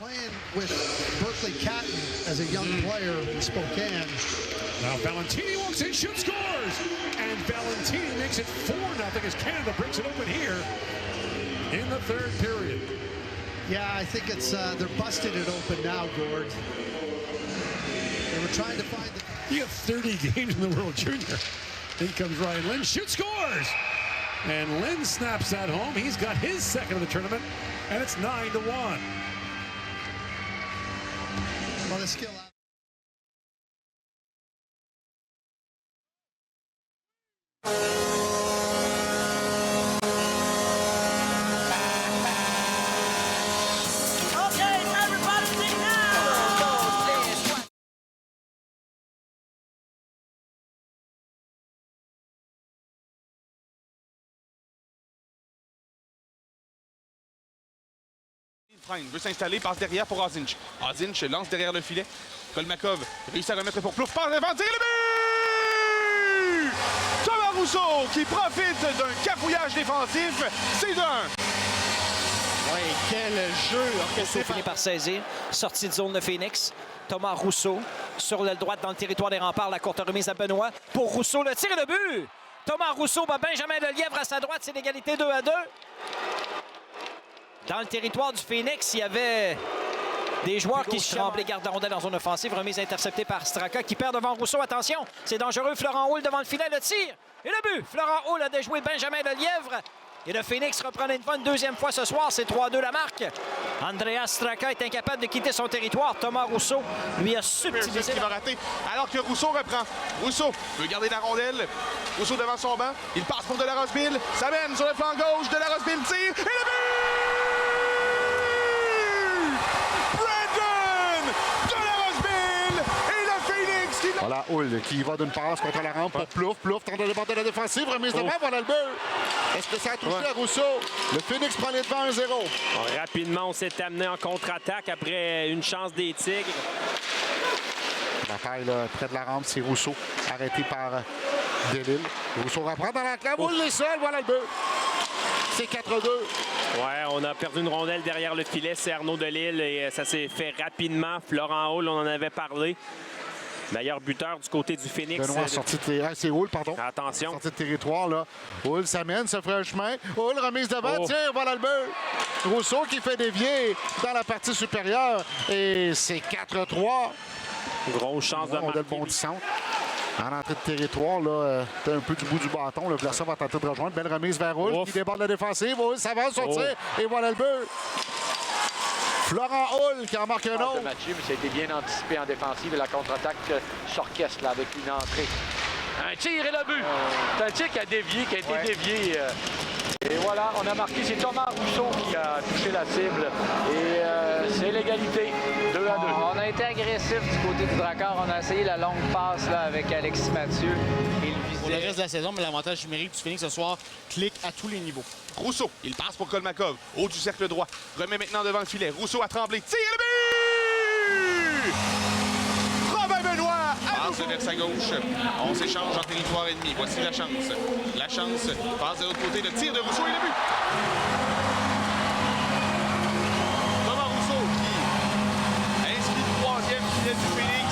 Playing with Berkeley Catton as a young player in Spokane. Now Valentini walks in, shoots, scores! And Valentini makes it 4-0 as Canada breaks it open here in the third period. Yeah, I think it's they're busting it open now, Gord. They were trying to find the... You have 30 games in the World Junior. In comes Ryan Lynn, shoots, scores! And Lynn snaps that home. He's got his second of the tournament, and it's 9-1. Well, the skill out. Il veut s'installer, passe derrière pour Ozinch. Ozinch lance derrière le filet. Kolmakov réussit à remettre pour Plouffe, passe devant, tire le but! Thomas Rousseau qui profite d'un cafouillage défensif, c'est d'un. Oui, quel jeu Rousseau finit par saisir. Sortie de zone de Phoenix. Thomas Rousseau sur l'aile droite dans le territoire des remparts. La courte remise à Benoît. Pour Rousseau, le tir et le but! Thomas Rousseau bat Benjamin Lelièvre à sa droite. C'est l'égalité 2-2. Dans le territoire du Phoenix, il y avait des joueurs qui se tremblaient, garde la rondelle en zone offensive. Remise interceptée par Straka qui perd devant Rousseau. Attention, c'est dangereux. Florent Houle devant le filet, le tir et le but. Florent Houle a déjoué Benjamin Lelièvre. Et le Phoenix reprend une deuxième fois ce soir. C'est 3-2 la marque. Andreas Straka est incapable de quitter son territoire. Thomas Rousseau lui a subtilisé. Qui va rater alors que Rousseau reprend. Rousseau veut garder la rondelle. Rousseau devant son banc. Il passe pour de la Roseville. Ça mène sur le flanc gauche. De la Roseville tire et le but! Voilà, Hull qui va d'une passe contre la rampe pour Plouffe. Plouffe tente de déborder la défensive, remise devant, voilà le but. Est-ce que ça a touché à Rousseau? Le Phoenix prend les devants 1-0. Bon, rapidement, on s'est amené en contre-attaque après une chance des Tigres. La taille là, près de la rampe, c'est Rousseau, arrêté par Delisle. Rousseau reprend dans l'enclave, Hull les seuls, voilà le but. C'est 4-2. Ouais, on a perdu une rondelle derrière le filet, c'est Arnaud Delisle et ça s'est fait rapidement. Florent Houle, on en avait parlé. Meilleur buteur du côté du Phoenix. Benoît sorti de territoire. C'est Hull, pardon. Attention. Sorti de territoire, là. Hull s'amène, se ferait un chemin. Hull remise devant, tire, voilà le but. Rousseau qui fait dévier dans la partie supérieure. Et c'est 4-3. Grosse chance de marquer. Bondissante. En entrée de territoire, là, un peu du bout du bâton. Le Glaçon va tenter de rejoindre. Belle remise vers Hull qui déborde la défensive. Hull s'avance, sortir. Et voilà le but. Florent Houle qui en marque un autre. Mathieu, mais ça a été bien anticipé en défensive et la contre-attaque s'orchestre avec une entrée. Un tir et le but. C'est un tir qui a dévié, qui a été dévié. Et voilà, on a marqué, c'est Thomas Rousseau qui a touché la cible. Et c'est l'égalité, 2-2. On a été agressif du côté du Drakkar. On a essayé la longue passe là, avec Alexis Mathieu. Pour le reste de la saison, mais l'avantage numérique du Phoenix ce soir clique à tous les niveaux. Rousseau, il passe pour Kolmakov, haut du cercle droit. Remet maintenant devant le filet. Rousseau a tremblé, tire le but! Robin Benoît passe vers sa gauche. On s'échange en territoire ennemi. Voici la chance. La chance passe de l'autre côté. Le tir de Rousseau et le but. Thomas Rousseau qui inscrit le troisième filet du Phoenix.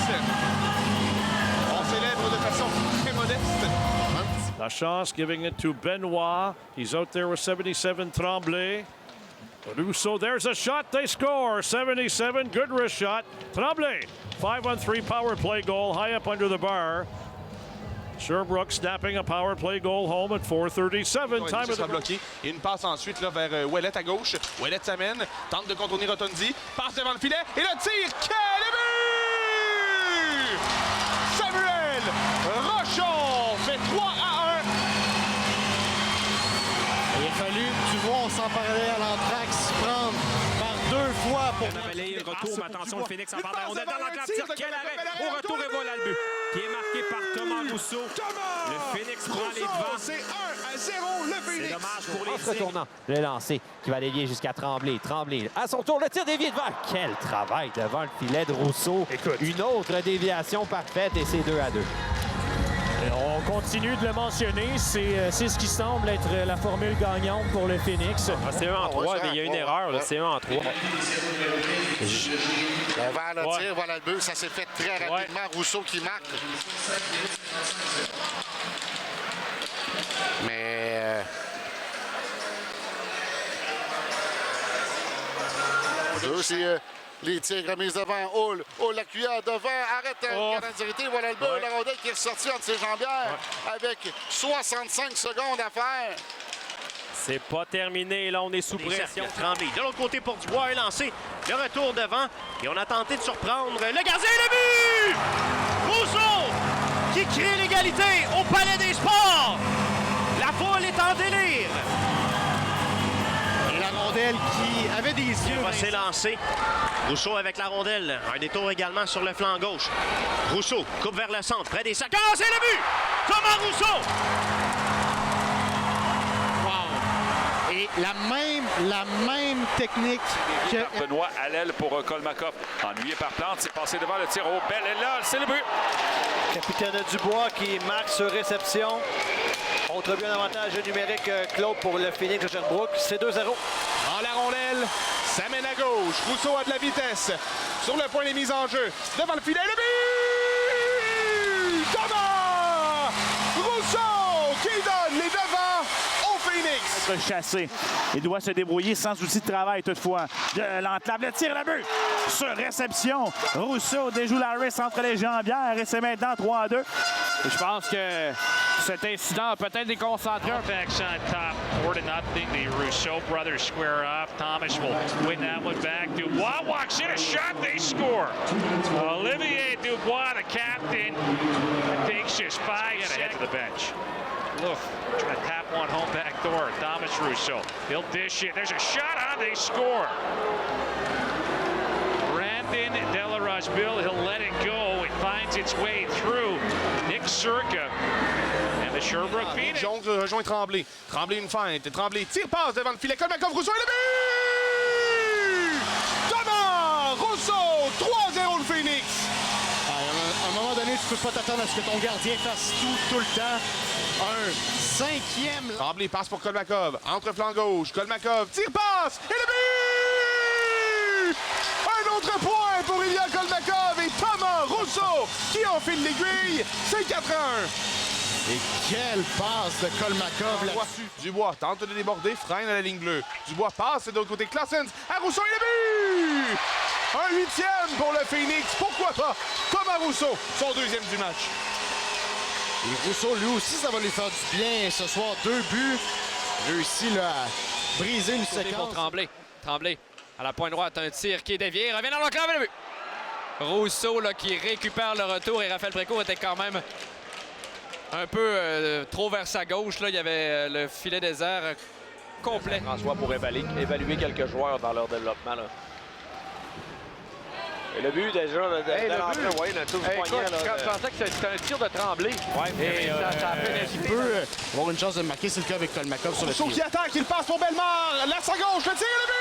On célèbre de façon très modeste. La chance giving it to Benoit. He's out there with 77 Tremblay. Rousseau, there's a shot, they score. 77, good wrist shot. Tremblay, 5-on-3 power play goal, high up under the bar. Sherbrooke snapping a power play goal home at 4:37. Time of the bloqué. Et une passe ensuite là, vers Ouellet à gauche. Ouellet s'amène, tente de contourner Rotondi, passe devant le filet et le tir. Quel but! Samuel Rochon fait 3-1. Il a fallu, tu vois, on s'en parlait à l'entraxe, prendre par deux fois pour... Le retour, mais attention, le Phoenix en part de la rondelle dans l'enclave, tire, quel arrêt! Au retour, et voilà le but, qui est marqué par Thomas Rousseau. Le Phoenix prend les devants. C'est 1-0, le Phoenix. C'est dommage pour les Tigres. Retournant, le lancer qui va dévier jusqu'à Tremblay. Tremblay, à son tour, le tir dévié devant. Quel travail devant le filet de Rousseau. Écoute. Une autre déviation parfaite et c'est 2-2. Et on continue de le mentionner. C'est ce qui semble être la formule gagnante pour le Phoenix. Ah, c'est 1 en 3, mais il y a une erreur. C'est 1 en 3. Vers le tir, voilà le but. Ça s'est fait très rapidement. Rousseau qui marque. Mais... c'est les tirs remis devant. Hull, la cuillère devant. Arrête la direction. Voilà le but. La rondelle qui est ressortie entre ses jambières avec 65 secondes à faire. C'est pas terminé. Là, on est sous pression. Tremblay. De l'autre côté pour Dubois est lancé. Le retour devant. Et on a tenté de surprendre le gardien. Le but! Rousseau qui crée l'égalité au Palais des Sports. La foule est en délire. Et la rondelle qui avait des yeux. Il va s'élancer. Rousseau avec la rondelle. Un détour également sur le flanc gauche. Rousseau coupe vers le centre. Près des sacs. Ah, c'est le but! Thomas Rousseau! Et la même technique que... Benoît à l'aile pour Kolmakov. Ennuyé par Plante, c'est passé devant le tir au bel et là, c'est le but. Capitaine Dubois qui marque sur réception. On trouve un avantage numérique, Claude, pour le Phoenix de Sherbrooke. C'est 2-0. En la rondelle, ça mène à gauche. Rousseau a de la vitesse. Sur le point des mises en jeu. Devant le filet, le but! Thomas Rousseau qui donne les devants au Phoenix. Chassé. Il doit se débrouiller sans outil de travail toutefois. De l'entrave, le tir, le but. Sur réception, Rousseau déjoue Larris entre les jambières et c'est maintenant 3-2. Je pense que cet incident a peut-être déconcentré. Halifax on top, 4-0. The Rousseau brothers square off. Thomas will win that one back. Dubois walks in a shot. They score. Olivier Dubois, the captain, takes just 5 seconds. Head to the bench. Look, trying to tap one home back door. Thomas Rousseau. He'll dish it. There's a shot on. They score. Brandon Delarosville, he'll let it go. It finds its way through Nick Circa. And the Sherbrooke Phoenix. Jones rejoint Tremblay. Tremblay une feinte. Tremblay tire-passe devant le filet. Kolmakov, Rousseau et le but! Thomas Rousseau, 3-0 le Phoenix. À un moment donné, tu peux pas t'attendre à ce que ton gardien fasse tout le temps. Un 5e. Tremblay passe pour Kolmakov. Entre flanc gauche. Kolmakov tire-passe et le but! Un autre point pour Ilya Kolmakov et Thomas Rousseau qui enfile l'aiguille. C'est 4-1. Et quelle passe de Kolmakov là-dessus. Dubois tente de déborder, freine à la ligne bleue. Dubois passe de l'autre côté. Claessens à Rousseau et le but! Un 8e pour le Phoenix. Pourquoi pas? Thomas Rousseau, son 2e du match. Et Rousseau, lui aussi, ça va lui faire du bien ce soir. 2 buts. Réussi là, à briser une séquence. Pour Tremblay. Tremblay à la pointe droite, un tir qui est dévié. Revient dans l'enclave et le but. Rousseau là, qui récupère le retour et Raphaël Précourt était quand même un peu trop vers sa gauche. Là. Il y avait le filet désert complet. François pour évaluer quelques joueurs dans leur développement. Là. Et le but déjà, le tour du poignet. Je pensais que c'était un tir de Tremblay. Et ça a pénétré. Il peut avoir une chance de marquer, c'est le cas avec Kolmakov sur le Rousseau tir. qui attaque, il passe pour Bellemare. L'axe à gauche, le tir et le but!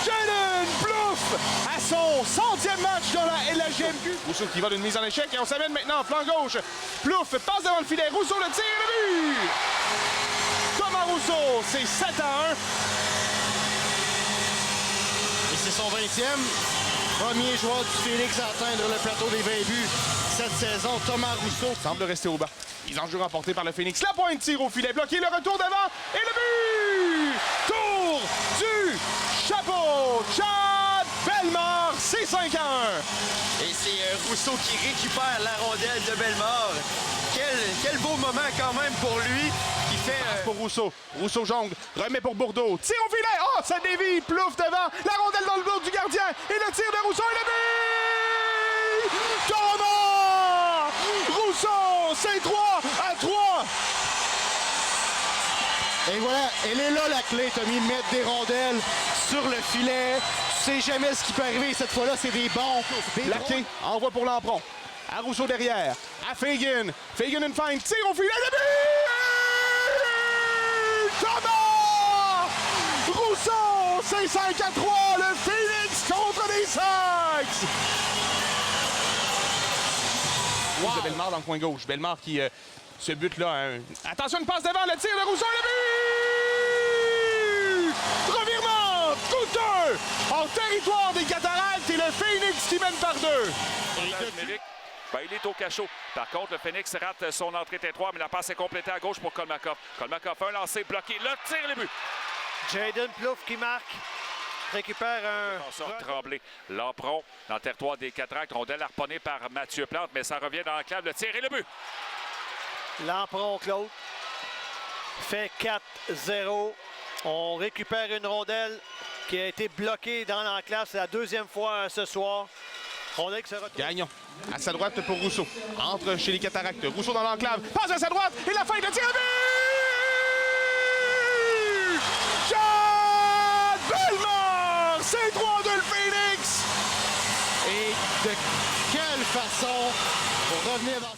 Jaden Plouffe à son 100e match dans la LHGMQ. Rousseau qui vole une mise en échec et on s'amène maintenant en flanc gauche. Plouffe passe devant le filet. Rousseau le tir et le but! Thomas Rousseau, c'est 7-1. Et c'est son 20e. Premier joueur du Phoenix à atteindre le plateau des 20 buts cette saison, Thomas Rousseau. Semble rester au bas. Mise en jeu remportée par le Phoenix. La pointe tire au filet, bloqué, le retour devant et le but! Tour du chapeau! Chad Bellemare, c'est 5-1. Et c'est Rousseau qui récupère la rondelle de Bellemare. Quel beau moment quand même pour lui. Qui fait pour Rousseau. Rousseau jongle, remet pour Bourdeau. Tire au filet. Oh, ça dévie. Plouffe devant. La rondelle dans le dos du gardien. Et le tir de Rousseau et le but! Thomas Rousseau, c'est 3-3. Et voilà, elle est là la clé, Tommy. Mettre des rondelles sur le filet. Tu sais jamais ce qui peut arriver. Cette fois-là, c'est des bons. La clé, envoie pour Lampron. À Rousseau derrière. À Fagan. Fagan une feinte. Tire au filet. Le but! Thomas Rousseau, c'est 5-3. Le Phoenix contre les Sags. Wow. De Bellemare dans le coin gauche. Bellemare qui, ce but-là, attention, une passe devant, le tir de Rousseau, le but! Revirement coûteux en territoire des Cataractes et le Phoenix qui mène par 2. Ben, il est au cachot. Par contre, le Phoenix rate son entrée territoire, mais la passe est complétée à gauche pour Kolmakov. Kolmakov, un lancé bloqué, le tir, le but. Jaden Plouffe qui marque. Récupère un... Tremblay. Lampron dans le territoire des Cataractes. Rondelle harponnée par Mathieu Plante, mais ça revient dans l'enclave. Le tir et le but. Lampron, Claude. Fait 4-0. On récupère une rondelle qui a été bloquée dans l'enclave. C'est la deuxième fois ce soir. Rondelle qui se retourne. Gagnon à sa droite pour Rousseau. Entre chez les Cataractes. Rousseau dans l'enclave. Passe à sa droite et la fin de tir. Bellemare! C'est 3-2 le Phoenix! Et de quelle façon pour revenir dans...